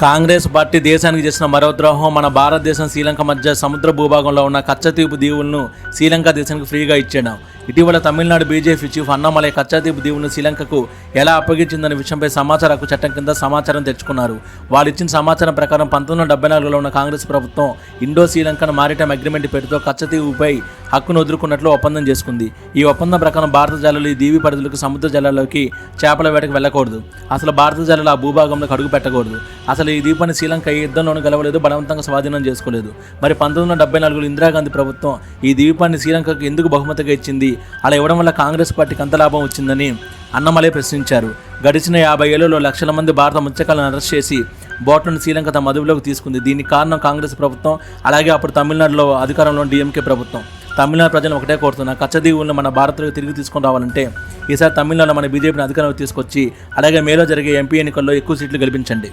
Congress party దేశానికి చేసిన మరో ద్రోహం. మన భారతదేశం శ్రీలంక మధ్య సముద్ర భూభాగంలో ఉన్న కచ్చతీపు దీవులను శ్రీలంక దేశానికి ఫ్రీగా ఇచ్చేయడం. ఇటీవల తమిళనాడు బీజేపీ చీఫ్ అన్నామలై కచ్చతీపు దీవులను శ్రీలంకకు ఎలా అప్పగించిందనే విషయంపై సమాచార హక్కు చట్టం కింద సమాచారం తెచ్చుకున్నారు. వాళ్ళు ఇచ్చిన సమాచారం ప్రకారం 1974లో ఉన్న కాంగ్రెస్ ప్రభుత్వం ఇండో శ్రీలంకన్ మారిటైమ్ అగ్రిమెంట్ పేరుతో కచ్చతీవుపై హక్కును వదులుకున్నట్లు ఒప్పందం చేసుకుంది. ఈ ఒప్పందం ప్రకారం భారత జలాలు ఈ దీవి పరిధులకు సముద్ర జలాల్లోకి చేపల వేటకు వెళ్ళకూడదు. అసలు భారత జలాలు ఆ భూభాగంలోకి అడుగు పెట్టకూడదు. అసలు ఈ దీపాన్ని శ్రీలంక ఏ యుద్ధంలోనూ గెలవలేదు, బలవంతంగా స్వాధీనం చేసుకోలేదు. మరి 1974లో ఇందిరాగాంధీ ప్రభుత్వం ఈ ద్వీపాన్ని శ్రీలంకకు ఎందుకు బహుమతిగా ఇచ్చింది? అలా ఇవ్వడం వల్ల కాంగ్రెస్ పార్టీకి అంత లాభం వచ్చిందని అన్నమలై ప్రశ్నించారు. గడిచిన 50 ఏళ్లలో లక్షల మంది భారత మత్స్యకారులను అరెస్ట్ చేసి బోట్లను శ్రీలంక తమ అదుపులోకి తీసుకుంది. దీనికి కారణం కాంగ్రెస్ ప్రభుత్వం, అలాగే అప్పుడు తమిళనాడులో అధికారంలో డిఎంకే ప్రభుత్వం. తమిళనాడు ప్రజలను ఒకటే కోరుతున్నా, కచ్చదీవులను మన భారత్లోకి తిరిగి తీసుకొని రావాలంటే ఈసారి తమిళనాడులో మన బీజేపీని అధికారంలోకి తీసుకొచ్చి అలాగే మేలో జరిగే ఎంపీ ఎన్నికల్లో ఎక్కువ సీట్లు గెలిపించండి.